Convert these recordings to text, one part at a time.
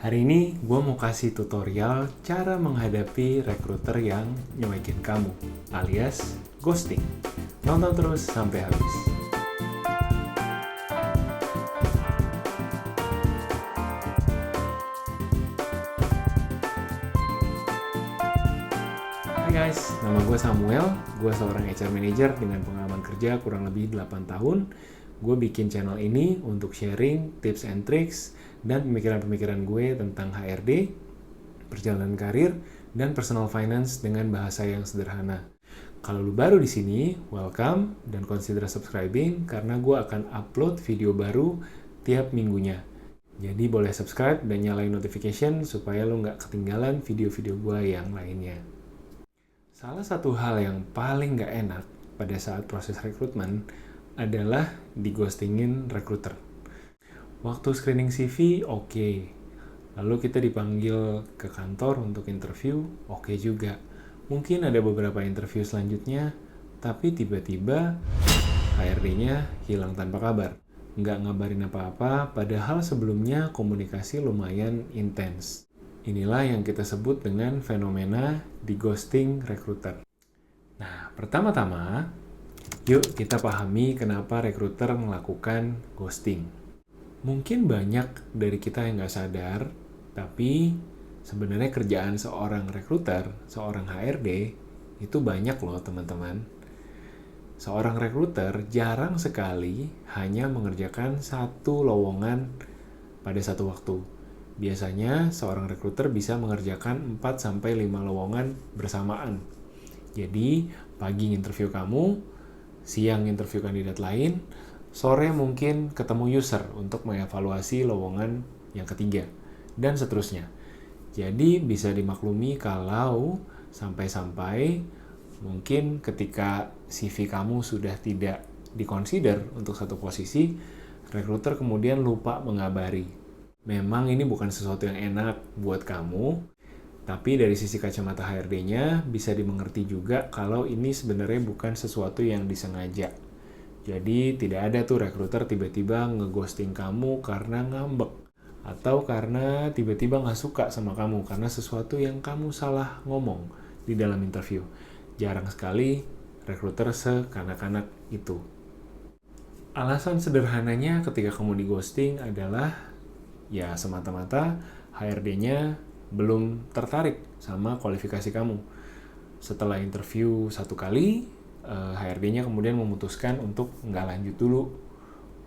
Hari ini gue mau kasih tutorial cara menghadapi rekruter yang nyuekin kamu, alias ghosting. Nonton terus sampai habis. Hai guys, nama gue Samuel. Gue seorang HR Manager dengan pengalaman kerja kurang lebih 8 tahun. Gue bikin channel ini untuk sharing tips and tricks dan pemikiran-pemikiran gue tentang HRD, perjalanan karir, dan personal finance dengan bahasa yang sederhana. Kalau lu baru di sini, welcome dan consider subscribing karena gue akan upload video baru tiap minggunya. Jadi boleh subscribe dan nyalain notification supaya lu nggak ketinggalan video-video gue yang lainnya. Salah satu hal yang paling nggak enak pada saat proses rekrutmen adalah di-ghostingin rekruter. Waktu screening CV, oke. Lalu kita dipanggil ke kantor untuk interview, oke juga. Mungkin ada beberapa interview selanjutnya, tapi tiba-tiba HRD-nya hilang tanpa kabar. Nggak ngabarin apa-apa, padahal sebelumnya komunikasi lumayan intens. Inilah yang kita sebut dengan fenomena di-ghosting rekruter. Nah, pertama-tama, yuk kita pahami kenapa rekruter melakukan ghosting. Mungkin banyak dari kita yang nggak sadar, tapi sebenarnya kerjaan seorang rekruter, seorang HRD, itu banyak loh teman-teman. Seorang rekruter jarang sekali hanya mengerjakan satu lowongan pada satu waktu. Biasanya seorang rekruter bisa mengerjakan 4-5 lowongan bersamaan. Jadi, pagi interview kamu, siang interview kandidat lain, sore mungkin ketemu user untuk mengevaluasi lowongan yang ketiga, dan seterusnya. Jadi bisa dimaklumi kalau sampai-sampai mungkin ketika CV kamu sudah tidak dikonsider untuk satu posisi, rekruter kemudian lupa mengabari. Memang ini bukan sesuatu yang enak buat kamu, tapi dari sisi kacamata HRD-nya bisa dimengerti juga kalau ini sebenarnya bukan sesuatu yang disengaja. Jadi tidak ada tuh rekruter tiba-tiba ngeghosting kamu karena ngambek atau karena tiba-tiba nggak suka sama kamu karena sesuatu yang kamu salah ngomong di dalam interview. Jarang sekali rekruter sekanak-kanak itu. Alasan sederhananya ketika kamu di ghosting adalah ya semata-mata HRD-nya belum tertarik sama kualifikasi kamu. Setelah interview satu kali, HRD-nya kemudian memutuskan untuk nggak lanjut dulu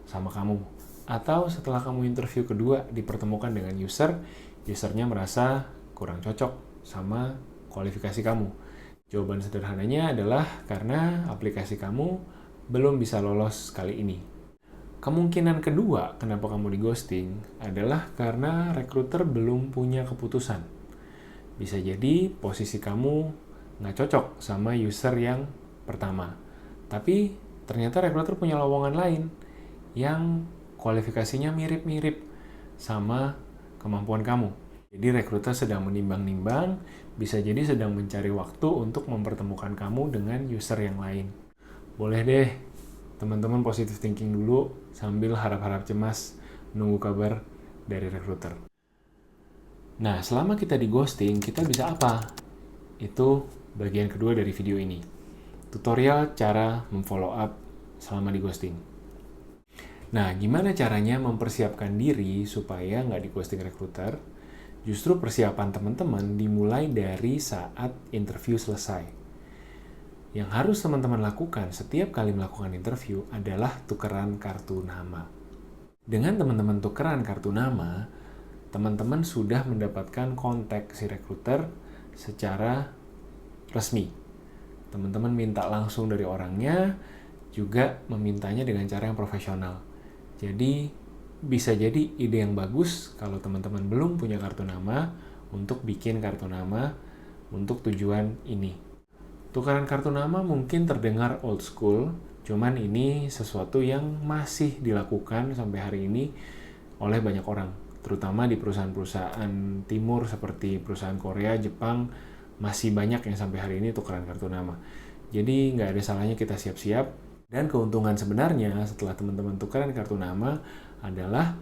sama kamu. Atau setelah kamu interview kedua dipertemukan dengan usernya merasa kurang cocok sama kualifikasi kamu. Jawaban sederhananya adalah karena aplikasi kamu belum bisa lolos kali ini. Kemungkinan kedua kenapa kamu di ghosting adalah karena rekruter belum punya keputusan. Bisa jadi posisi kamu nggak cocok sama user yang pertama. Tapi ternyata rekruter punya lowongan lain yang kualifikasinya mirip-mirip sama kemampuan kamu. Jadi rekruter sedang menimbang-nimbang, bisa jadi sedang mencari waktu untuk mempertemukan kamu dengan user yang lain. Boleh deh teman-teman positive thinking dulu sambil harap-harap cemas nunggu kabar dari rekruter. Nah, selama kita di ghosting, kita bisa apa? Itu bagian kedua dari video ini. Tutorial cara memfollow up selama di ghosting. Nah, gimana caranya mempersiapkan diri supaya nggak di ghosting rekruter? Justru persiapan teman-teman dimulai dari saat interview selesai. Yang harus teman-teman lakukan setiap kali melakukan interview adalah tukeran kartu nama. Dengan teman-teman tukeran kartu nama, teman-teman sudah mendapatkan kontak si rekruter secara resmi. Teman-teman minta langsung dari orangnya, juga memintanya dengan cara yang profesional. Jadi, bisa jadi ide yang bagus kalau teman-teman belum punya kartu nama untuk bikin kartu nama untuk tujuan ini. Tukaran kartu nama mungkin terdengar old school, cuman ini sesuatu yang masih dilakukan sampai hari ini oleh banyak orang, terutama di perusahaan-perusahaan timur seperti perusahaan Korea, Jepang, masih banyak yang sampai hari ini tukeran kartu nama. Jadi nggak ada salahnya kita siap-siap. Dan keuntungan sebenarnya setelah teman-teman tukeran kartu nama adalah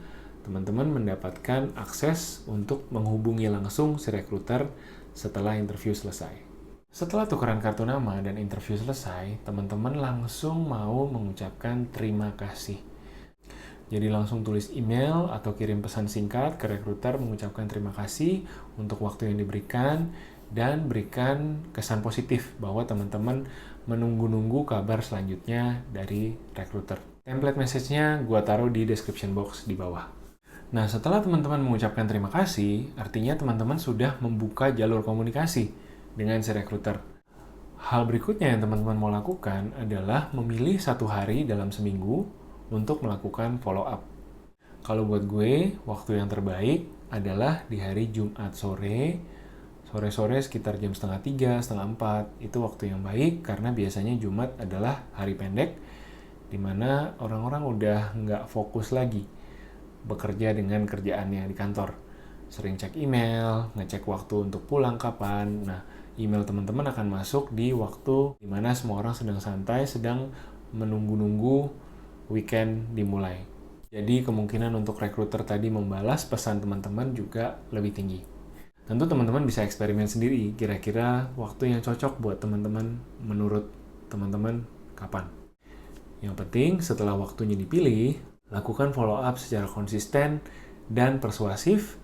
teman-teman mendapatkan akses untuk menghubungi langsung si rekruter setelah interview selesai. Setelah tukeran kartu nama dan interview selesai, teman-teman langsung mau mengucapkan terima kasih. Jadi langsung tulis email atau kirim pesan singkat ke rekruter mengucapkan terima kasih untuk waktu yang diberikan dan berikan kesan positif bahwa teman-teman menunggu-nunggu kabar selanjutnya dari rekruter. Template message-nya gue taruh di description box di bawah. Nah, setelah teman-teman mengucapkan terima kasih, artinya teman-teman sudah membuka jalur komunikasi dengan si rekruter. Hal berikutnya yang teman-teman mau lakukan adalah memilih satu hari dalam seminggu untuk melakukan follow up. Kalau buat gue, waktu yang terbaik adalah di hari Jumat sore sekitar jam 2:30, 3:30, itu waktu yang baik karena biasanya Jumat adalah hari pendek, di mana orang-orang udah nggak fokus lagi bekerja dengan kerjaannya di kantor. Sering cek email, ngecek waktu untuk pulang kapan. Nah, email teman-teman akan masuk di waktu di mana semua orang sedang santai, sedang menunggu-nunggu weekend dimulai. Jadi kemungkinan untuk rekruter tadi membalas pesan teman-teman juga lebih tinggi. Tentu teman-teman bisa eksperimen sendiri, kira-kira waktu yang cocok buat teman-teman menurut teman-teman kapan. Yang penting setelah waktunya dipilih, lakukan follow up secara konsisten dan persuasif,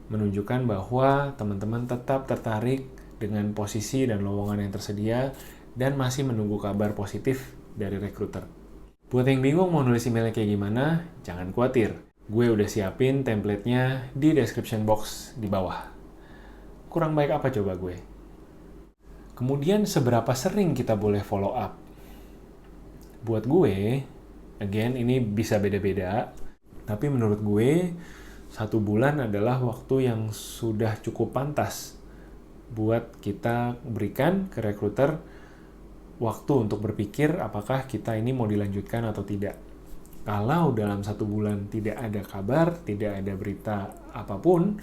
menunjukkan bahwa teman-teman tetap tertarik dengan posisi dan lowongan yang tersedia dan masih menunggu kabar positif dari rekruter. Buat yang bingung mau nulis emailnya kayak gimana, jangan khawatir. Gue udah siapin template-nya di description box di bawah. Kurang baik apa coba gue? Kemudian seberapa sering kita boleh follow up? Buat gue, again ini bisa beda-beda, tapi menurut gue 1 bulan adalah waktu yang sudah cukup pantas buat kita berikan ke rekruter waktu untuk berpikir apakah kita ini mau dilanjutkan atau tidak. Kalau dalam 1 bulan tidak ada kabar, tidak ada berita apapun,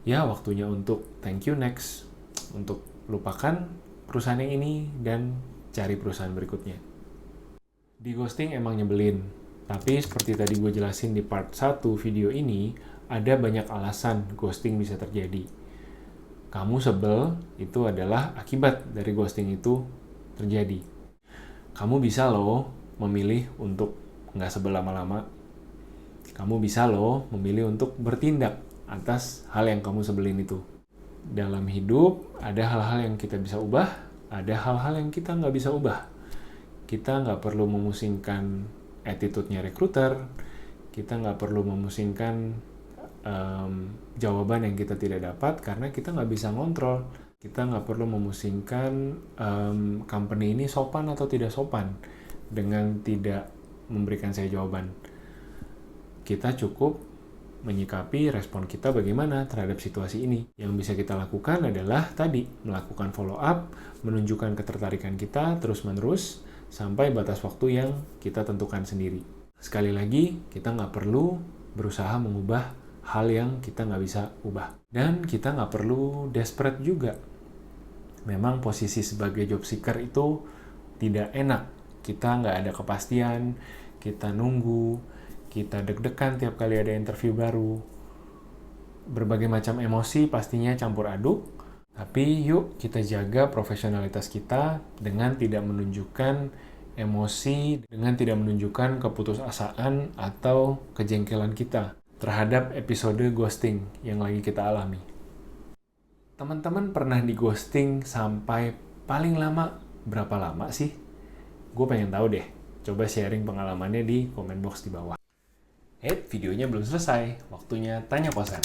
ya waktunya untuk thank you next, untuk lupakan perusahaan yang ini dan cari perusahaan berikutnya. Di ghosting emang nyebelin, tapi seperti tadi gue jelasin di part 1 video ini, ada banyak alasan ghosting bisa terjadi. Kamu sebel, itu adalah akibat dari ghosting itu terjadi. Kamu bisa loh memilih untuk nggak sebel lama-lama. Kamu bisa loh memilih untuk bertindak atas hal yang kamu sebelin itu. Dalam hidup, ada hal-hal yang kita bisa ubah, ada hal-hal yang kita nggak bisa ubah. Kita nggak perlu memusingkan attitude-nya rekruter, kita nggak perlu memusingkan jawaban yang kita tidak dapat karena kita nggak bisa ngontrol. Kita nggak perlu memusingkan company ini sopan atau tidak sopan dengan tidak memberikan saya jawaban. Kita cukup menyikapi respon kita bagaimana terhadap situasi ini. Yang bisa kita lakukan adalah tadi, melakukan follow up, menunjukkan ketertarikan kita terus-menerus sampai batas waktu yang kita tentukan sendiri. Sekali lagi, kita nggak perlu berusaha mengubah hal yang kita nggak bisa ubah. Dan kita nggak perlu desperate juga. Memang posisi sebagai job seeker itu tidak enak. Kita nggak ada kepastian, kita nunggu, kita deg-degan tiap kali ada interview baru. Berbagai macam emosi pastinya campur aduk, tapi yuk kita jaga profesionalitas kita dengan tidak menunjukkan emosi, dengan tidak menunjukkan keputusasaan atau kejengkelan kita terhadap episode ghosting yang lagi kita alami. Teman-teman pernah di ghosting sampai paling lama berapa lama sih? Gue pengen tahu deh. Coba sharing pengalamannya di komen box di bawah. Videonya belum selesai. Waktunya tanya kosan.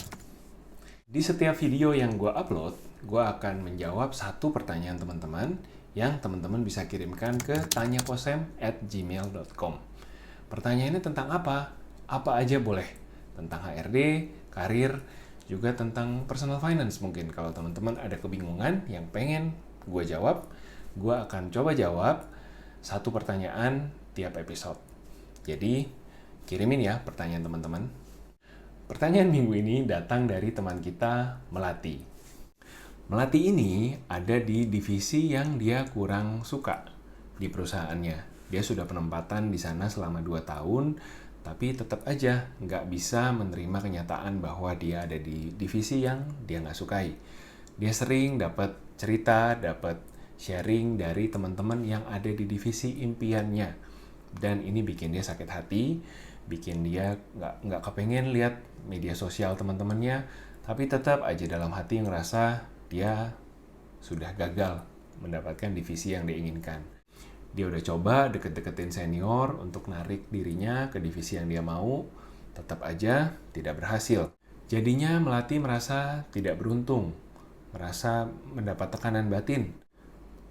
Di setiap video yang gue upload, gue akan menjawab 1 pertanyaan teman-teman yang teman-teman bisa kirimkan ke tanyakosem@gmail.com. Pertanyaannya tentang apa? Apa aja boleh. Tentang HRD, karir, juga tentang personal finance mungkin. Kalau teman-teman ada kebingungan yang pengen gue jawab, gue akan coba jawab 1 pertanyaan tiap episode. Jadi, kirimin ya pertanyaan teman-teman. Pertanyaan minggu ini datang dari teman kita, Melati. Melati ini ada di divisi yang dia kurang suka di perusahaannya. Dia sudah penempatan di sana selama 2 tahun, tapi tetap aja nggak bisa menerima kenyataan bahwa dia ada di divisi yang dia nggak sukai. Dia sering dapat cerita, dapat sharing dari teman-teman yang ada di divisi impiannya. Dan ini bikin dia sakit hati, bikin dia nggak kepengen lihat media sosial teman-temannya, tapi tetap aja dalam hati ngerasa dia sudah gagal mendapatkan divisi yang diinginkan. Dia udah coba deket-deketin senior untuk narik dirinya ke divisi yang dia mau, tetap aja tidak berhasil. Jadinya Melati merasa tidak beruntung, merasa mendapat tekanan batin.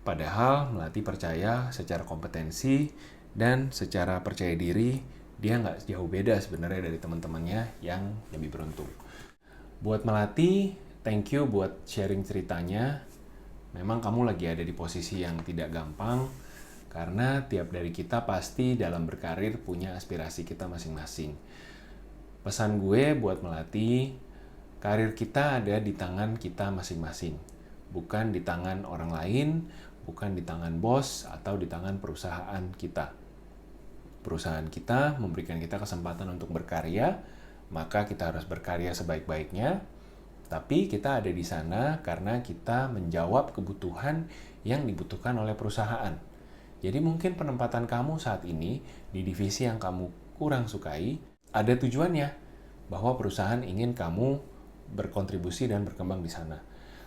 Padahal Melati percaya secara kompetensi dan secara percaya diri, dia nggak jauh beda sebenarnya dari teman-temannya yang lebih beruntung. Buat Melati, thank you buat sharing ceritanya. Memang kamu lagi ada di posisi yang tidak gampang, karena tiap dari kita pasti dalam berkarir punya aspirasi kita masing-masing. Pesan gue buat Melati, karir kita ada di tangan kita masing-masing. Bukan di tangan orang lain, bukan di tangan bos, atau di tangan perusahaan kita. Perusahaan kita memberikan kita kesempatan untuk berkarya, maka kita harus berkarya sebaik-baiknya. Tapi kita ada di sana karena kita menjawab kebutuhan yang dibutuhkan oleh perusahaan. Jadi mungkin penempatan kamu saat ini di divisi yang kamu kurang sukai, ada tujuannya bahwa perusahaan ingin kamu berkontribusi dan berkembang di sana.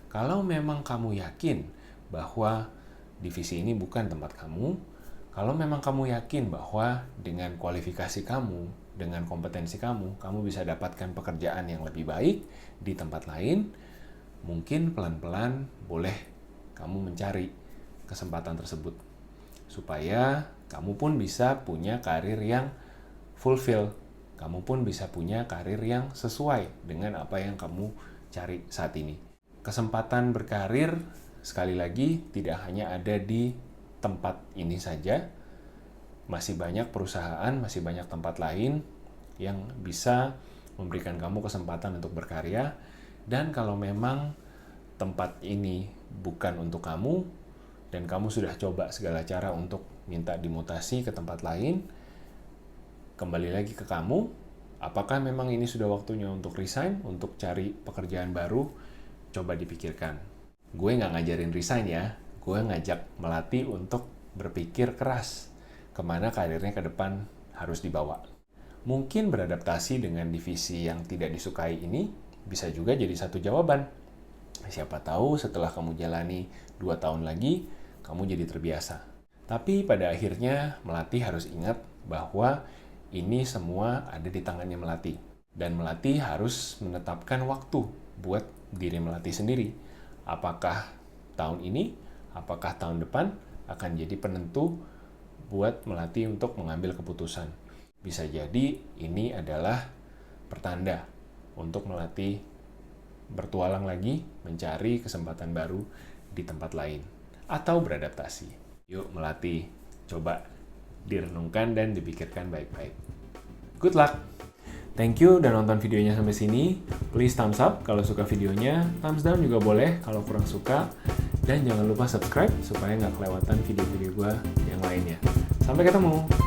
Kalau memang kamu yakin bahwa divisi ini bukan tempat kamu, kalau memang kamu yakin bahwa dengan kualifikasi kamu, dengan kompetensi kamu, kamu bisa dapatkan pekerjaan yang lebih baik di tempat lain, mungkin pelan-pelan boleh kamu mencari kesempatan tersebut. Supaya kamu pun bisa punya karir yang fulfill, kamu pun bisa punya karir yang sesuai dengan apa yang kamu cari saat ini. Kesempatan berkarir, sekali lagi, tidak hanya ada di tempat ini saja, masih banyak perusahaan, masih banyak tempat lain yang bisa memberikan kamu kesempatan untuk berkarya. Dan kalau memang tempat ini bukan untuk kamu, dan kamu sudah coba segala cara untuk minta dimutasi ke tempat lain, kembali lagi ke kamu, apakah memang ini sudah waktunya untuk resign, untuk cari pekerjaan baru? Coba dipikirkan. Gue nggak ngajarin resign ya, gue ngajak Melati untuk berpikir keras kemana karirnya ke depan harus dibawa. Mungkin beradaptasi dengan divisi yang tidak disukai ini bisa juga jadi satu jawaban. Siapa tahu setelah kamu jalani 2 tahun lagi, kamu jadi terbiasa. Tapi pada akhirnya Melati harus ingat bahwa ini semua ada di tangannya Melati. Dan Melati harus menetapkan waktu buat diri Melati sendiri. Apakah tahun ini, apakah tahun depan akan jadi penentu buat Melati untuk mengambil keputusan. Bisa jadi ini adalah pertanda untuk Melati bertualang lagi mencari kesempatan baru di tempat lain atau beradaptasi. Yuk Melati, coba direnungkan dan dipikirkan baik-baik. Good luck! Thank you udah nonton videonya sampai sini. Please thumbs up kalau suka videonya, thumbs down juga boleh kalau kurang suka. Dan jangan lupa subscribe supaya nggak kelewatan video-video gue yang lainnya. Sampai ketemu!